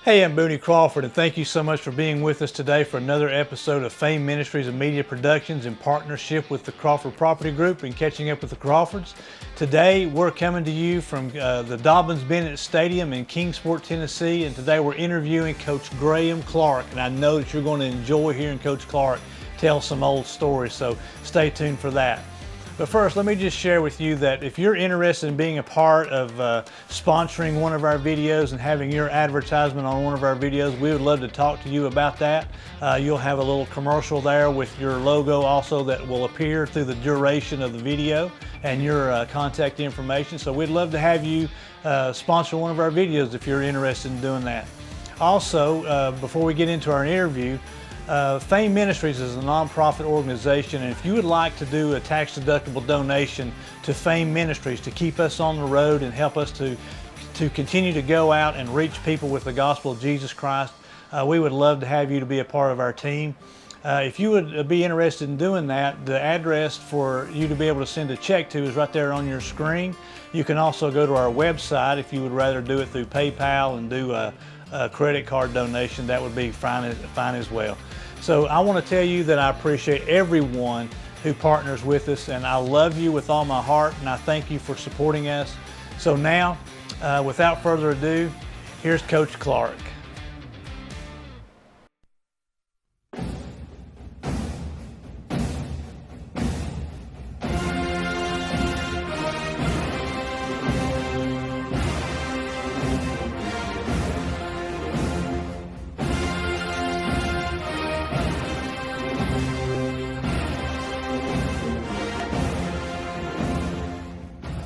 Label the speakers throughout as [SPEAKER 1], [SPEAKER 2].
[SPEAKER 1] Hey, I'm Booney Crawford, and thank you so much for being with us today for another episode of F.A.M.E Ministries and Media Productions in partnership with the Crawford Property Group and Catching Up with the Crawfords. Today, we're coming to you from the Dobbins-Bennett Stadium in Kingsport, Tennessee, and today we're interviewing Coach Graham Clark, and I know that you're going to enjoy hearing Coach Clark tell some old stories, so stay tuned for that. But first, let me just share with you that if you're interested in being a part of sponsoring one of our videos and having your advertisement on one of our videos, we would love to talk to you about that. You'll have a little commercial there with your logo also that will appear through the duration of the video and your contact information. So we'd love to have you sponsor one of our videos if you're interested in doing that. Also, before we get into our interview, F.A.M.E Ministries is a nonprofit organization, and if you would like to do a tax-deductible donation to F.A.M.E Ministries to keep us on the road and help us to continue to go out and reach people with the gospel of Jesus Christ, we would love to have you to be a part of our team. If you would be interested in doing that, the address for you to be able to send a check to is right there on your screen. You can also go to our website if you would rather do it through PayPal and do a credit card donation. That would be fine as well. So I want to tell you that I appreciate everyone who partners with us, and I love you with all my heart, and I thank you for supporting us. So now, without further ado, here's Coach Clark.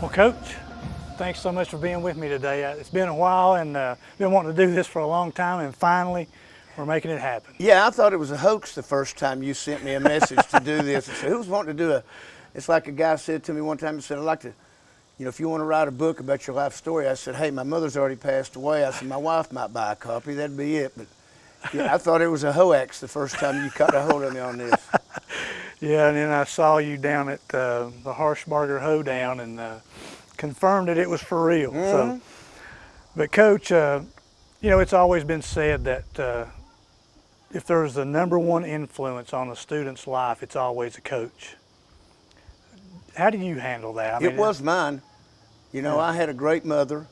[SPEAKER 1] Well, Coach, thanks so much for being with me today. It's been a while, and been wanting to do this for a long time, and finally, we're making it happen.
[SPEAKER 2] Yeah, I thought it was a hoax the first time you sent me a message to do this. I said, who's wanting to do it's like a guy said to me one time, he said, I'd like to, if you want to write a book about your life story. I said, hey, my mother's already passed away. I said, my wife might buy a copy, that'd be it. But yeah, I thought it was a hoax the first time you caught a hold of me on this.
[SPEAKER 1] Yeah, and then I saw you down at the Harshbarger Hoedown and confirmed that it was for real.
[SPEAKER 2] Mm-hmm.
[SPEAKER 1] So, but Coach, it's always been said that if there's the number one influence on a student's life, it's always a coach. How do you handle that?
[SPEAKER 2] It was mine. I had a great mother.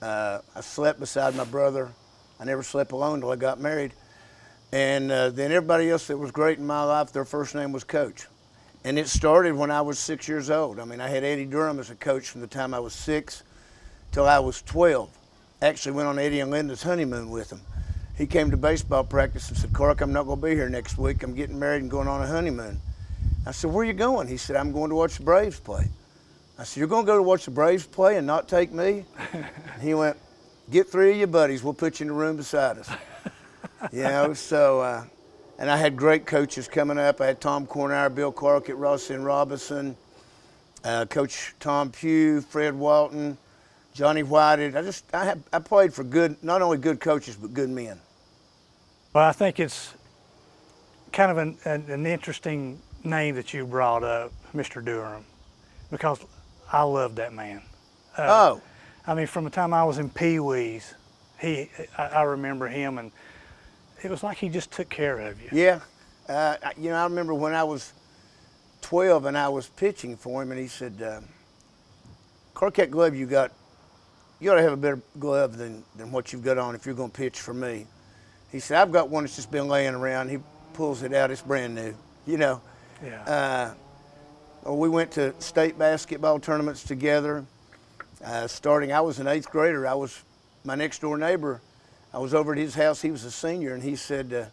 [SPEAKER 2] I slept beside my brother. I never slept alone until I got married. And then everybody else that was great in my life, their first name was Coach. And it started when I was 6 years old. I mean, I had Eddie Durham as a coach from the time I was 6 till I was 12. Actually went on Eddie and Linda's honeymoon with him. He came to baseball practice and said, Clark, I'm not going to be here next week. I'm getting married and going on a honeymoon. I said, where are you going? He said, I'm going to watch the Braves play. I said, you're going to go to watch the Braves play and not take me? And he went, get 3 of your buddies. We'll put you in the room beside us. And I had great coaches coming up. I had Tom Cornire, Bill Clark at Rossi and Robinson, Coach Tom Pugh, Fred Walton, Johnny Whited. I played for not only good coaches, but good men.
[SPEAKER 1] Well, I think it's kind of an interesting name that you brought up, Mr. Durham, because I love that man. I mean, from the time I was in Pee Wees, I remember him, and it was like he just took care of you.
[SPEAKER 2] Yeah. I remember when I was 12 and I was pitching for him, and he said, Clark, that glove you got, you ought to have a better glove than what you've got on if you're going to pitch for me. He said, I've got one that's just been laying around. He pulls it out. It's brand new,
[SPEAKER 1] Yeah.
[SPEAKER 2] We went to state basketball tournaments together. I was an 8th grader. My next door neighbor, I was over at his house. He was a senior, and he said,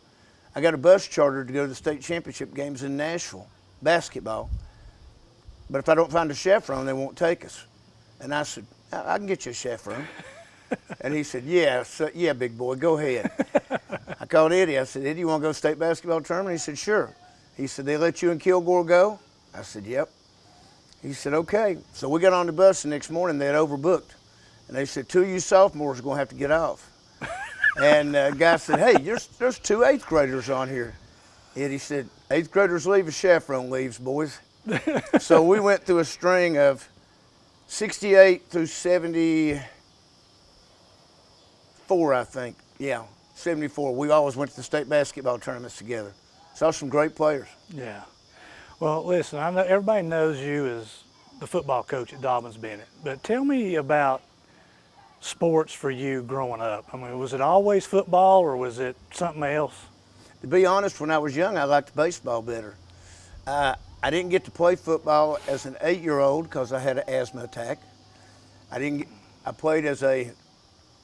[SPEAKER 2] I got a bus charter to go to the state championship games in Nashville, basketball. But if I don't find a chaperone, they won't take us. And I said, I can get you a chaperone. And he said, yeah, big boy, go ahead. I called Eddie. I said, Eddie, you want to go to state basketball tournament? He said, sure. He said, they let you and Kilgore go? I said, yep. He said, okay. So we got on the bus the next morning. They had overbooked. And they said, 2 of you sophomores are going to have to get off. And the guy said, hey, there's 2 8th graders on here. Eddie said, 8th graders leave as chaperone leaves, boys. So we went through a string of 68 through 73, '74, I think. Yeah, '74. We always went to the state basketball tournaments together. Saw some great players.
[SPEAKER 1] Yeah. Well, listen, I know everybody knows you as the football coach at Dobbins Bennett, but tell me about sports for you growing up. I mean, was it always football or was it something else?
[SPEAKER 2] To be honest, when I was young, I liked baseball better. I didn't get to play football as an 8-year-old because I had an asthma attack. I played as a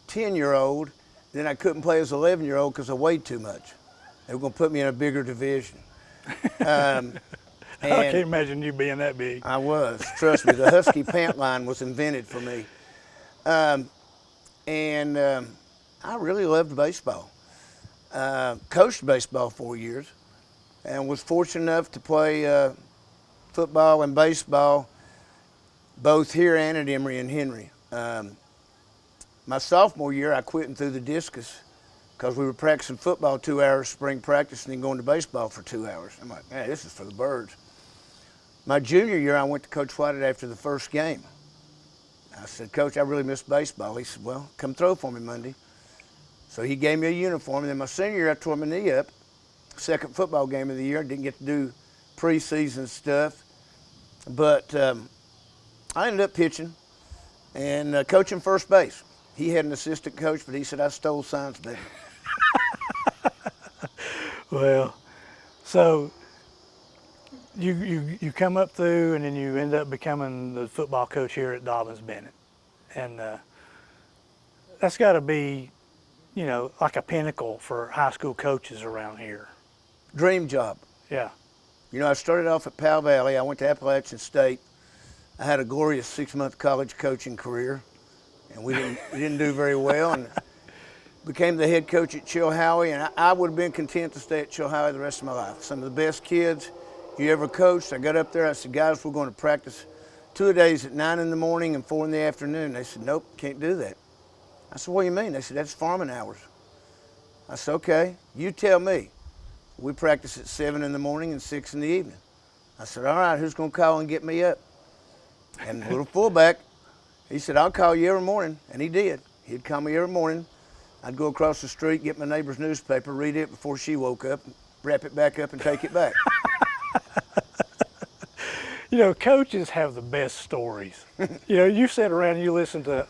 [SPEAKER 2] 10-year-old. Then I couldn't play as an 11-year-old because I weighed too much. They were going to put me in a bigger division.
[SPEAKER 1] I can't imagine you being that big.
[SPEAKER 2] I was. Trust me, the Husky pant line was invented for me. I really loved baseball. Coached baseball 4 years and was fortunate enough to play football and baseball both here and at Emory and Henry. My sophomore year, I quit and threw the discus because we were practicing football 2 hours, spring practice, and then going to baseball for 2 hours. I'm like, man, this is for the birds. My junior year, I went to Coach White after the first game. I said, Coach, I really miss baseball. He said, well, come throw for me Monday. So he gave me a uniform. And then my senior year, I tore my knee up. Second football game of the year. Didn't get to do preseason stuff. But I ended up pitching and coaching first base. He had an assistant coach, but he said I stole science better.
[SPEAKER 1] Well, so you come up through and then you end up becoming the football coach here at Dobbins Bennett. And that's got to be, you know, like a pinnacle for high school coaches around here.
[SPEAKER 2] Dream job.
[SPEAKER 1] Yeah.
[SPEAKER 2] You know, I started off at Powell Valley. I went to Appalachian State. I had a glorious 6-month college coaching career, and we didn't do very well. And became the head coach at Chilhowie, and I would have been content to stay at Chilhowie the rest of my life. Some of the best kids you ever coached. I got up there. I said, guys, we're going to practice 2 days at 9 in the morning and 4 in the afternoon. They said, nope, can't do that. I said, what do you mean? They said, that's farming hours. I said, okay, you tell me. We practice at 7 in the morning and 6 in the evening. I said, all right, who's going to call and get me up? And the little fullback, he said, I'll call you every morning. And he did. He'd call me every morning. I'd go across the street, get my neighbor's newspaper, read it before she woke up, wrap it back up and take it back.
[SPEAKER 1] You know, coaches have the best stories. You know, you sit around and you listen to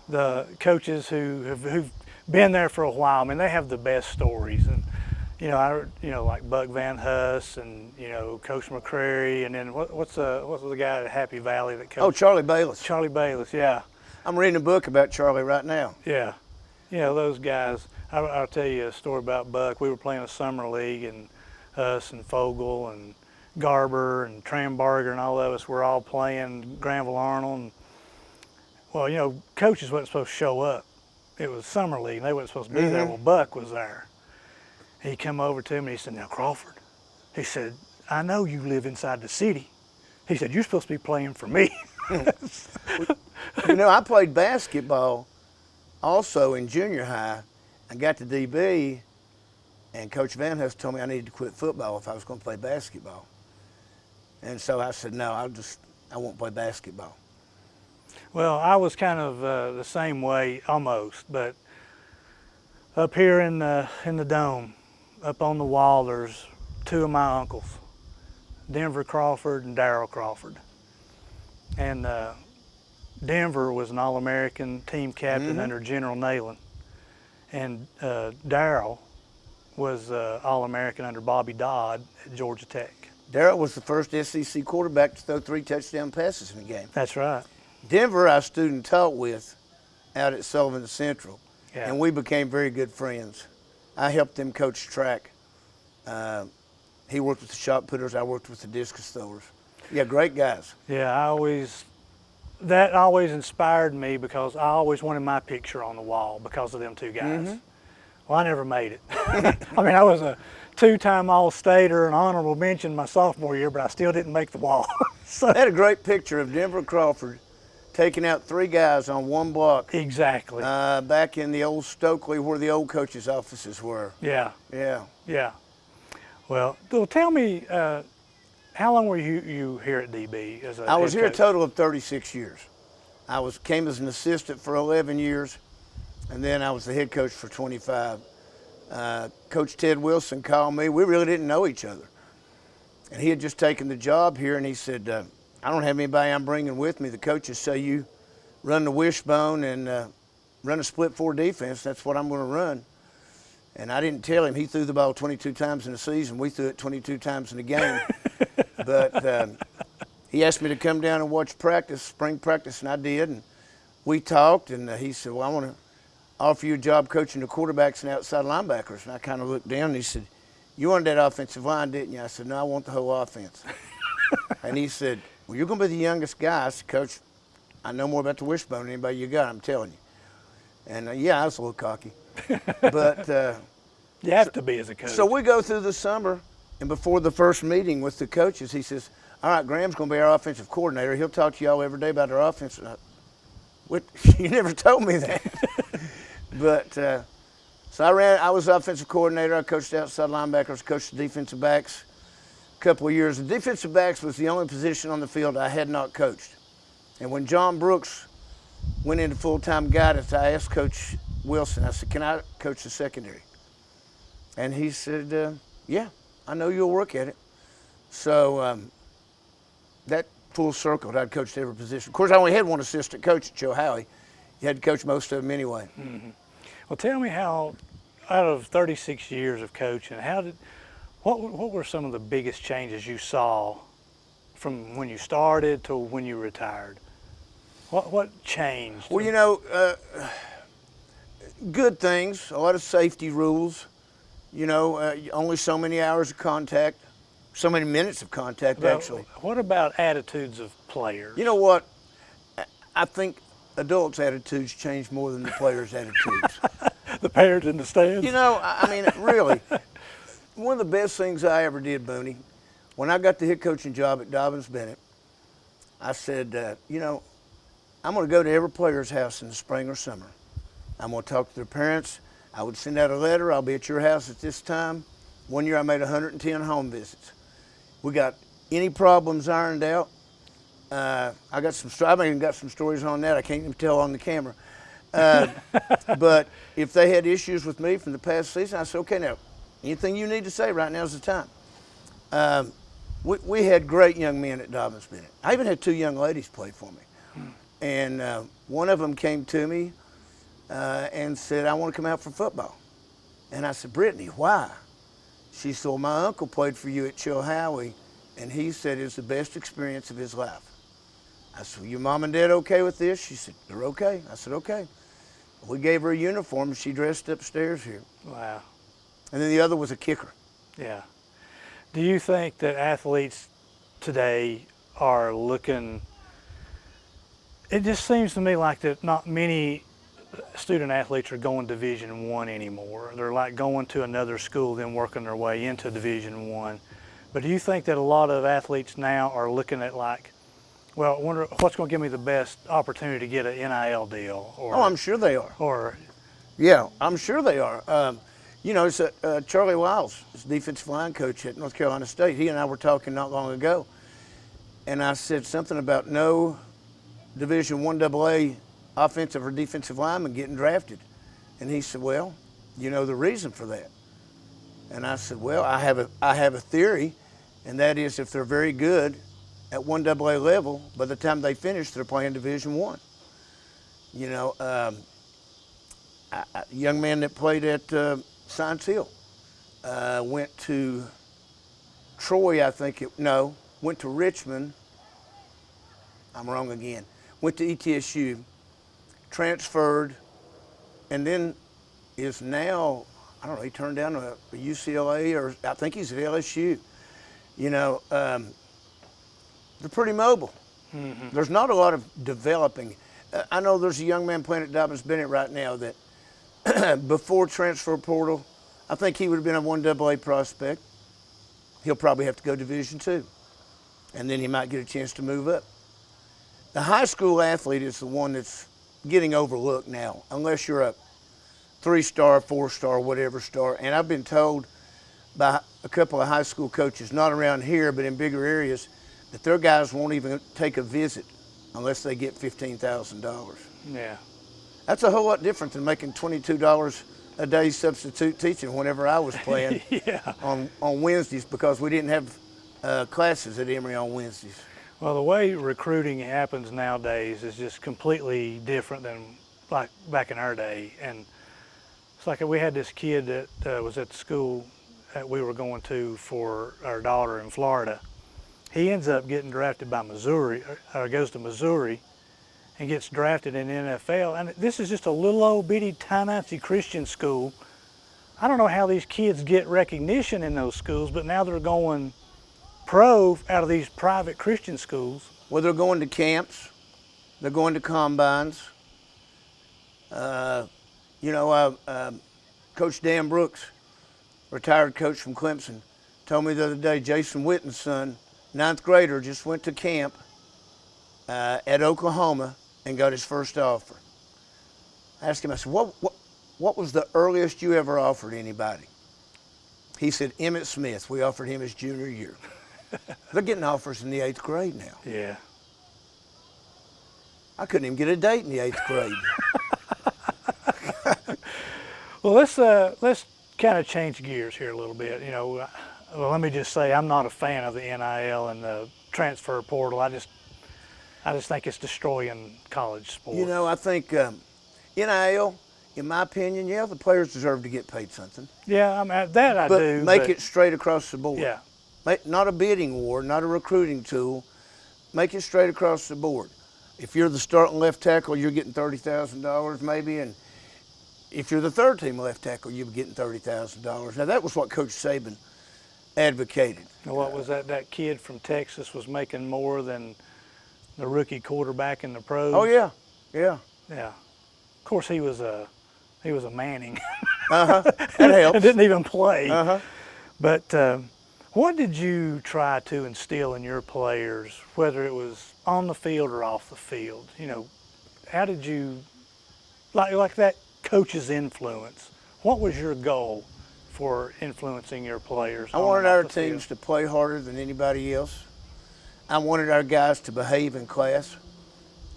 [SPEAKER 1] the coaches who've been there for a while. I mean, they have the best stories. And you know, like Buck Van Huss and, you know, Coach McCrary, and then what's the guy at Happy Valley that coached?
[SPEAKER 2] Oh, Charlie Bayless.
[SPEAKER 1] Charlie Bayless, yeah.
[SPEAKER 2] I'm reading a book about Charlie right now.
[SPEAKER 1] Yeah. You know, those guys. I'll tell you a story about Buck. We were playing a summer league, and us and Fogel and Garber and Trambarger and all of us were all playing Granville Arnold. And, well, you know, coaches wasn't supposed to show up. It was summer league, and they weren't supposed to be there. Well, Buck was there. He come over to me and he said, now, Crawford, he said, I know you live inside the city. He said, you're supposed to be playing for me.
[SPEAKER 2] You know, I played basketball also in junior high. I got to DB, and Coach Van Huss told me I needed to quit football if I was going to play basketball. And so I said, no, I won't play basketball.
[SPEAKER 1] Well, I was kind of the same way almost, but up here in the dome, up on the wall, there's two of my uncles, Denver Crawford and Darrell Crawford. And Denver was an All-American team captain under General Neyland. And Darrell was All-American under Bobby Dodd at Georgia Tech.
[SPEAKER 2] Darrell was the first SEC quarterback to throw 3 touchdown passes in a game.
[SPEAKER 1] That's right.
[SPEAKER 2] Denver, I student taught with out at Sullivan Central,
[SPEAKER 1] Yeah.
[SPEAKER 2] and we became very good friends. I helped them coach track. He worked with the shot putters, I worked with the discus throwers. Yeah, great guys.
[SPEAKER 1] Yeah, that always inspired me because I always wanted my picture on the wall because of them two guys. Well, I never made it. I mean, I was a 2-time All-Stater and honorable mention my sophomore year, but I still didn't make the wall. So
[SPEAKER 2] I had a great picture of Denver Crawford taking out 3 guys on one block.
[SPEAKER 1] Exactly.
[SPEAKER 2] Back in the old Stokely where the old coaches' offices were.
[SPEAKER 1] Yeah.
[SPEAKER 2] Yeah.
[SPEAKER 1] Yeah. Well, tell me, how long were you here at DB as a
[SPEAKER 2] I was
[SPEAKER 1] head
[SPEAKER 2] here a
[SPEAKER 1] coach?
[SPEAKER 2] total of 36 years. Came as an assistant for 11 years, and then I was the head coach for 25. Coach Ted Wilson called me. We really didn't know each other. And he had just taken the job here, and he said, I don't have anybody I'm bringing with me. The coaches say you run the wishbone and run a split 4 defense. That's what I'm going to run. And I didn't tell him. He threw the ball 22 times in a season. We threw it 22 times in a game. But he asked me to come down and watch practice, spring practice, and I did. And we talked, and he said, well, I want to offer you a job coaching the quarterbacks and outside linebackers. And I kind of looked down, and he said, you wanted that offensive line, didn't you? I said, no, I want the whole offense. And he said, well, you're going to be the youngest guy. I said, Coach, I know more about the wishbone than anybody you got, I'm telling you. And yeah, I was a little cocky. But
[SPEAKER 1] you have to be as a coach.
[SPEAKER 2] So we go through the summer, and before the first meeting with the coaches, he says, all right, Graham's going to be our offensive coordinator. He'll talk to y'all every day about our offense. And what? You never told me that. But so I was offensive coordinator. I coached outside linebackers, coached the defensive backs a couple of years. The defensive backs was the only position on the field I had not coached. And when John Brooks went into full-time guidance, I asked Coach Wilson, I said, can I coach the secondary? And he said, yeah, I know you'll work at it. So that full circled, I'd coached every position. Of course, I only had one assistant coach at Joe Howie. You had to coach most of them anyway.
[SPEAKER 1] Mm-hmm. Well, tell me how, out of 36 years of coaching, what were some of the biggest changes you saw from when you started to when you retired? What changed?
[SPEAKER 2] Well, you know, good things, a lot of safety rules, you know, only so many hours of contact, so many minutes of contact, actually.
[SPEAKER 1] What about attitudes of players?
[SPEAKER 2] You know what? I think adults' attitudes change more than the players' attitudes.
[SPEAKER 1] The parents in the stands?
[SPEAKER 2] You know, I mean, really, one of the best things I ever did, Booney, when I got the head coaching job at Dobyns-Bennett, I said, you know, I'm going to go to every player's house in the spring or summer. I'm going to talk to their parents. I would send out a letter. I'll be at your house at this time. One year I made 110 home visits. We got any problems ironed out. I've even got some stories on that. I can't even tell on the camera. But if they had issues with me from the past season, I said, okay, now, anything you need to say right now is the time. We had great young men at Dobyns-Bennett. I even had 2 young ladies play for me. And one of them came to me and said, I want to come out for football. And I said, Brittany, why? She said, well, my uncle played for you at Joe Howie, and he said it's the best experience of his life. I said, well, your mom and dad okay with this? She said, they're okay. I said, okay. We gave her a uniform, and she dressed upstairs here.
[SPEAKER 1] Wow.
[SPEAKER 2] And then the other was a kicker.
[SPEAKER 1] Yeah. Do you think that athletes today are looking, it just seems to me like that not many student athletes are going Division I anymore. They're like going to another school, then working their way into Division I. But do you think that a lot of athletes now are looking at like, well, I wonder what's going to give me the best opportunity to get an NIL deal? Or,
[SPEAKER 2] I'm sure they are.
[SPEAKER 1] Or,
[SPEAKER 2] yeah, I'm sure they are. You know, it's Charlie Wiles, is defensive line coach at North Carolina State. He and I were talking not long ago, and I said something about no Division I AA offensive or defensive lineman getting drafted. And he said, well, you know the reason for that. And I said, well, I have a theory, and that is if they're very good at 1AA level, by the time they finish, they're playing Division I. You know, a young man that played at Science Hill went to Troy, went to Richmond. I'm wrong again. Went to ETSU, transferred, and then is now, I don't know, he turned down a UCLA, or I think he's at LSU. You know, they're pretty mobile. Mm-hmm. There's not a lot of developing. I know there's a young man playing at Dobyns-Bennett right now that before transfer portal, I think he would have been a 1AA prospect. He'll probably have to go Division II, and then he might get a chance to move up. The high school athlete is the one that's getting overlooked now, unless you're a 3-star, 4-star, whatever star. And I've been told by a couple of high school coaches, not around here, but in bigger areas, that their guys won't even take a visit unless they get $15,000.
[SPEAKER 1] Yeah.
[SPEAKER 2] That's a whole lot different than making $22 a day substitute teaching whenever I was playing
[SPEAKER 1] Yeah.
[SPEAKER 2] on Wednesdays, because we didn't have classes at Emory on Wednesdays.
[SPEAKER 1] Well, the way recruiting happens nowadays is just completely different than like back in our day. And it's like we had this kid that was at the school that we were going to for our daughter in Florida. He ends up getting drafted by Missouri, or goes to Missouri, and gets drafted in the NFL. And this is just a little old bitty tiny Christian school. I don't know how these kids get recognition in those schools, but now they're going pro out of these private Christian schools.
[SPEAKER 2] Well, they're going to camps, they're going to combines. Coach Dan Brooks, retired coach from Clemson, told me the other day Jason Witten's son, 9th grader, just went to camp at Oklahoma and got his first offer. I asked him, I said, what was the earliest you ever offered anybody? He said, Emmitt Smith. We offered him his junior year. They're getting offers in the 8th grade now.
[SPEAKER 1] Yeah.
[SPEAKER 2] I couldn't even get a date in the 8th grade.
[SPEAKER 1] Well, let's kind of change gears here a little bit. Well, let me just say I'm not a fan of the NIL and the transfer portal. I just think it's destroying college sports.
[SPEAKER 2] I think NIL, in my opinion, the players deserve to get paid something.
[SPEAKER 1] Yeah, I mean, that I
[SPEAKER 2] but
[SPEAKER 1] do.
[SPEAKER 2] Make it straight across the board.
[SPEAKER 1] Yeah.
[SPEAKER 2] Not a bidding war, not a recruiting tool. Make it straight across the board. If you're the starting left tackle, you're getting $30,000 maybe, and if you're the third team left tackle, you're getting $30,000. Now that was what Coach Saban advocated.
[SPEAKER 1] What was that? That kid from Texas was making more than the rookie quarterback in the pros.
[SPEAKER 2] Oh yeah, yeah.
[SPEAKER 1] Yeah. Of course, he was a Manning.
[SPEAKER 2] That helps.
[SPEAKER 1] And didn't even play.
[SPEAKER 2] But
[SPEAKER 1] what did you try to instill in your players, whether it was on the field or off the field? How did you, like that coach's influence, what was your goal for influencing your players?
[SPEAKER 2] I wanted our teams to play harder than anybody else. I wanted our guys to behave in class.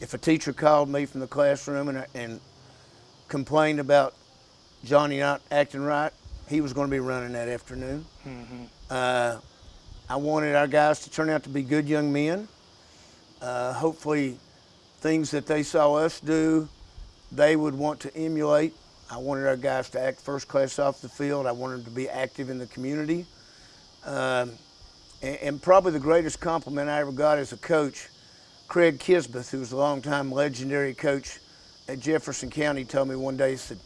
[SPEAKER 2] If a teacher called me from the classroom and complained about Johnny not acting right, he was going to be running that afternoon. I wanted our guys to turn out to be good young men. Hopefully things that they saw us do, they would want to emulate. I wanted our guys to act first class off the field. I wanted them to be active in the community. And probably the greatest compliment I ever got as a coach, Craig Kisbeth, who was a longtime legendary coach at Jefferson County, told me one day, he said,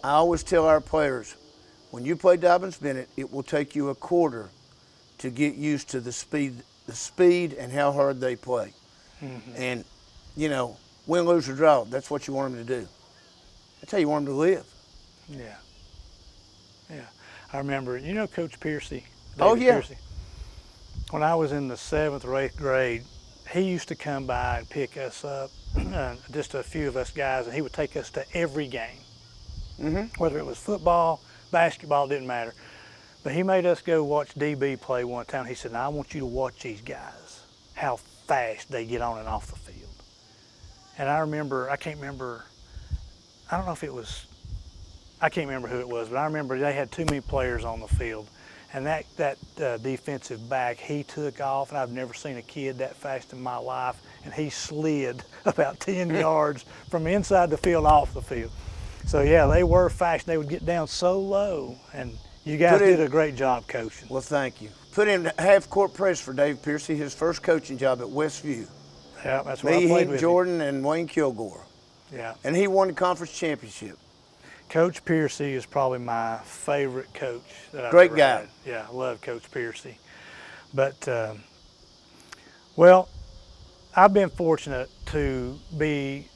[SPEAKER 2] I always tell our players, when you play Dobyns-Bennett, it will take you a quarter to get used to the speed and how hard they play. And, win, lose, or draw, that's what you want them to do. That's how you want them to live.
[SPEAKER 1] Yeah. Yeah. I remember, Coach Piercy?
[SPEAKER 2] Oh, yeah.
[SPEAKER 1] Piercy? When I was in the 7th or 8th grade, he used to come by and pick us up, just a few of us guys, and he would take us to every game. Whether it was football, basketball, didn't matter. But he made us go watch DB play one time. He said, now I want you to watch these guys, how fast they get on and off the field. And I remember, I can't remember who it was, but I remember they had too many players on the field. And that defensive back, he took off, and I've never seen a kid that fast in my life, and he slid about 10 yards from inside the field off the field. So, yeah, they were fast. They would get down so low, and you guys did a great job coaching.
[SPEAKER 2] Well, thank you. Put in half-court press for Dave Piercy, his first coaching job at Westview.
[SPEAKER 1] Yeah, that's what I played with.
[SPEAKER 2] Jordan, and Wayne Kilgore.
[SPEAKER 1] Yeah.
[SPEAKER 2] And he won the conference championship.
[SPEAKER 1] Coach Piercy is probably my favorite coach that I've
[SPEAKER 2] Great
[SPEAKER 1] ever
[SPEAKER 2] guy.
[SPEAKER 1] had. Yeah, I love Coach Piercy. But, well, I've been fortunate to be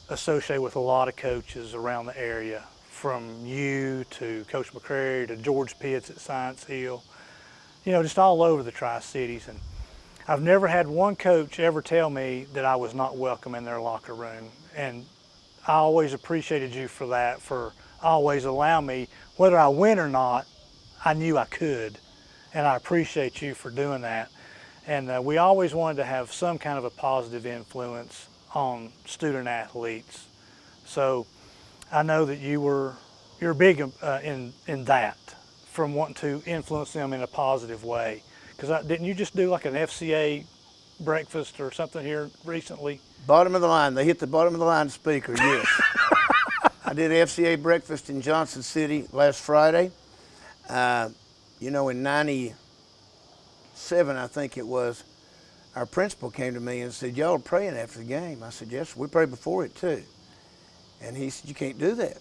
[SPEAKER 1] associated with a lot of coaches around the area, from you to Coach McCrary to George Pitts at Science Hill, just all over the Tri-Cities. And I've never had one coach ever tell me that I was not welcome in their locker room. And I always appreciated you for that, for always allowing me, whether I win or not, I knew I could. And I appreciate you for doing that. And we always wanted to have some kind of a positive influence on student athletes, So I know that you're big in that, from wanting to influence them in a positive way. Because didn't you just do like an FCA breakfast or something here recently?
[SPEAKER 2] Bottom of the line. They hit the bottom of the line speaker, yes. I did an FCA breakfast in Johnson City last Friday. In 97, I think it was, our principal came to me and said, y'all are praying after the game. I said, yes, we pray before it too. And he said, you can't do that.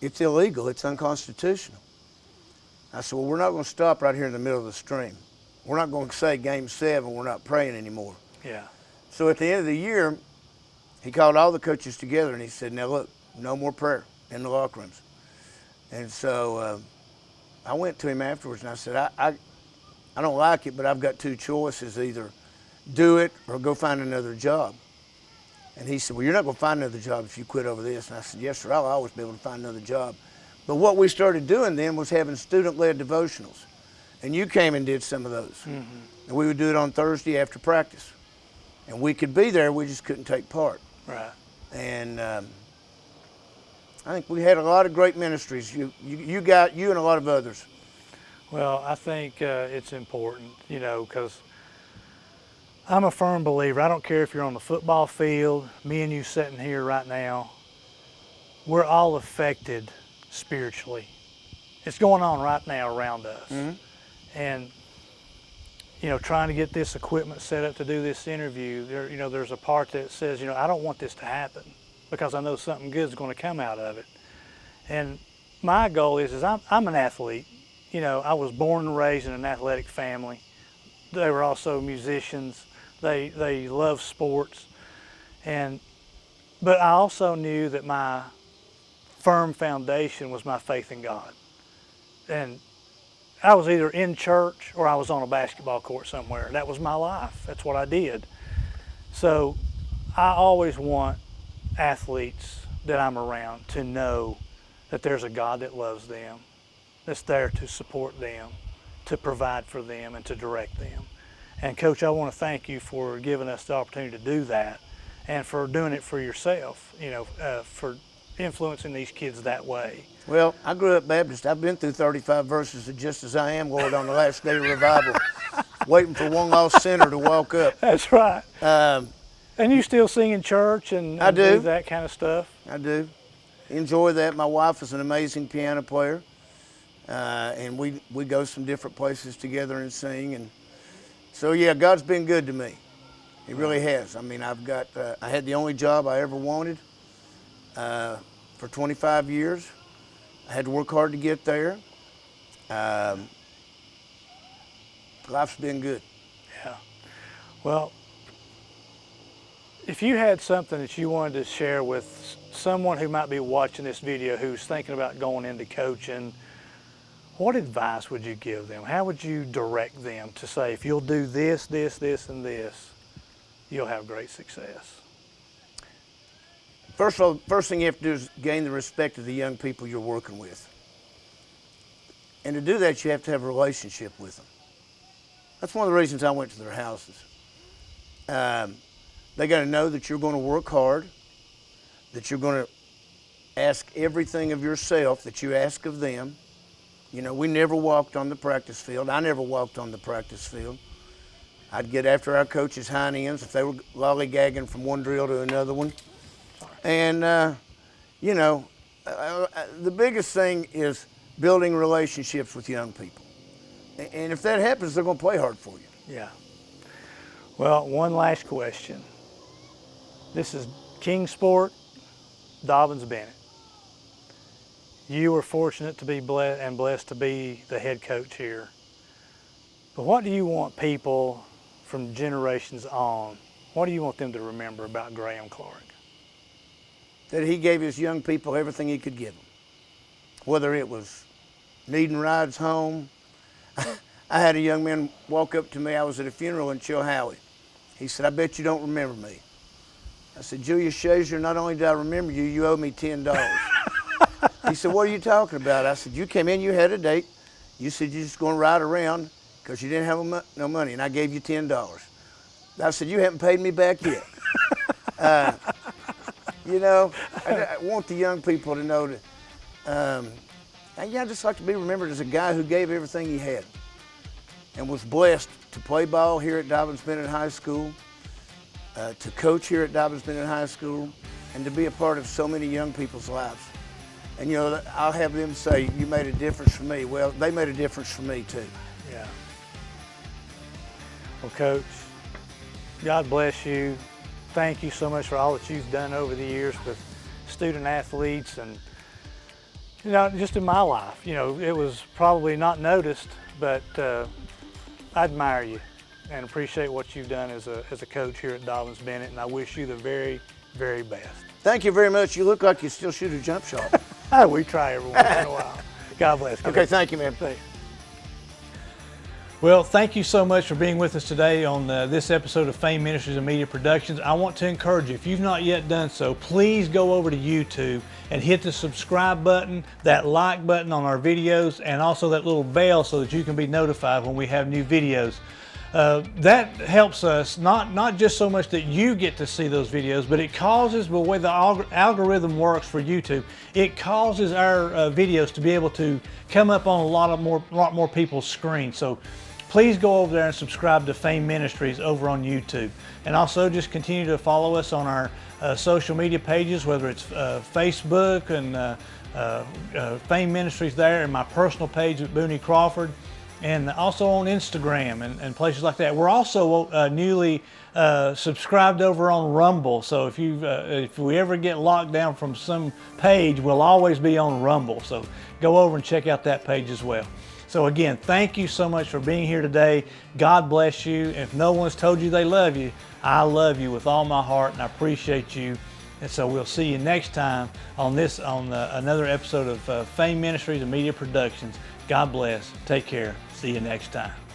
[SPEAKER 2] It's illegal. It's unconstitutional. I said, well, we're not going to stop right here in the middle of the stream. We're not going to say game 7, we're not praying anymore.
[SPEAKER 1] Yeah.
[SPEAKER 2] So at the end of the year, he called all the coaches together and he said, now look, no more prayer in the locker rooms. And so I went to him afterwards and I said, I don't like it, but I've got 2 choices, either do it or go find another job. And he said, well, you're not going to find another job if you quit over this. And I said, yes, sir, I'll always be able to find another job. But what we started doing then was having student-led devotionals. And you came and did some of those. Mm-hmm. And we would do it on Thursday after practice. And we could be there, we just couldn't take part.
[SPEAKER 1] Right.
[SPEAKER 2] And I think we had a lot of great ministries. You and a lot of others.
[SPEAKER 1] Well, I think it's important, because I'm a firm believer. I don't care if you're on the football field, me and you sitting here right now, we're all affected spiritually. It's going on right now around us. Mm-hmm. And, trying to get this equipment set up to do this interview, there's a part that says, I don't want this to happen because I know something good is going to come out of it. And my goal is I'm an athlete. I was born and raised in an athletic family. They were also musicians. They love sports, but I also knew that my firm foundation was my faith in God. And I was either in church or I was on a basketball court somewhere. That was my life. That's what I did. So I always want athletes that I'm around to know that there's a God that loves them, that's there to support them, to provide for them, and to direct them. And Coach, I want to thank you for giving us the opportunity to do that, and for doing it for yourself, for influencing these kids that way.
[SPEAKER 2] Well, I grew up Baptist. I've been through 35 verses of Just As I Am, Lord, on the last day of revival, waiting for one lost sinner to walk up.
[SPEAKER 1] That's right. And you still sing in church and do that kind of stuff?
[SPEAKER 2] I do. Enjoy that. My wife is an amazing piano player, and we go some different places together and sing. And so, yeah, God's been good to me. He really has. I mean, I had the only job I ever wanted for 25 years. I had to work hard to get there. Life's been good.
[SPEAKER 1] Yeah. Well, if you had something that you wanted to share with someone who might be watching this video who's thinking about going into coaching, what advice would you give them? How would you direct them to say, if you'll do this, this, this, and this, you'll have great success?
[SPEAKER 2] First of all, first thing you have to do is gain the respect of the young people you're working with. And to do that, you have to have a relationship with them. That's one of the reasons I went to their houses. They got to know that you're going to work hard, that you're going to ask everything of yourself that you ask of them. We never walked on the practice field. I never walked on the practice field. I'd get after our coaches' hind ends if they were lollygagging from one drill to another one. And, the biggest thing is building relationships with young people. And if that happens, they're going to play hard for you.
[SPEAKER 1] Yeah. Well, one last question. This is Kingsport, Dobbins Bennett. You were fortunate to be blessed to be the head coach here. But what do you want people from generations on, what do you want them to remember about Graham Clark?
[SPEAKER 2] That he gave his young people everything he could give them. Whether it was needing rides home. I had a young man walk up to me. I was at a funeral in Chilhowie. He said, I bet you don't remember me. I said, Julius Shazier, not only did I remember you, you owe me $10. He said, what are you talking about? I said, you came in, you had a date. You said you're just going to ride around because you didn't have no money, and I gave you $10. I said, you haven't paid me back yet. You know, I want the young people to know that, I just like to be remembered as a guy who gave everything he had and was blessed to play ball here at Dobyns-Bennett High School, to coach here at Dobyns-Bennett High School, and to be a part of so many young people's lives. And you know, I'll have them say, you made a difference for me. Well, they made a difference for me too.
[SPEAKER 1] Yeah. Well, Coach, God bless you. Thank you so much for all that you've done over the years with student athletes and, you know, just in my life. You know, it was probably not noticed, but I admire you and appreciate what you've done as a coach here at Dobyns-Bennett, and I wish you the very, very best.
[SPEAKER 2] Thank you very much. You look like you still shoot a jump shot.
[SPEAKER 1] We try every once in a while. God bless.
[SPEAKER 2] Okay, thank you, man.
[SPEAKER 1] Thanks. Well, thank you so much for being with us today on this episode of F.A.M.E Ministries and Media Productions. I want to encourage you, if you've not yet done so, please go over to YouTube and hit the subscribe button, that like button on our videos, and also that little bell so that you can be notified when we have new videos. That helps us, not just so much that you get to see those videos, but it causes, the way the algorithm works for YouTube, it causes our videos to be able to come up on a lot more people's screens. So please go over there and subscribe to F.A.M.E Ministries over on YouTube. And also just continue to follow us on our social media pages, whether it's Facebook and F.A.M.E Ministries there, and my personal page at Booney Crawford, and also on Instagram and places like that. We're also newly subscribed over on Rumble. So if we ever get locked down from some page, we'll always be on Rumble. So go over and check out that page as well. So again, thank you so much for being here today. God bless you. If no one's told you they love you, I love you with all my heart, and I appreciate you. And so we'll see you next time on another episode of F.A.M.E Ministries and Media Productions. God bless. Take care. See you next time.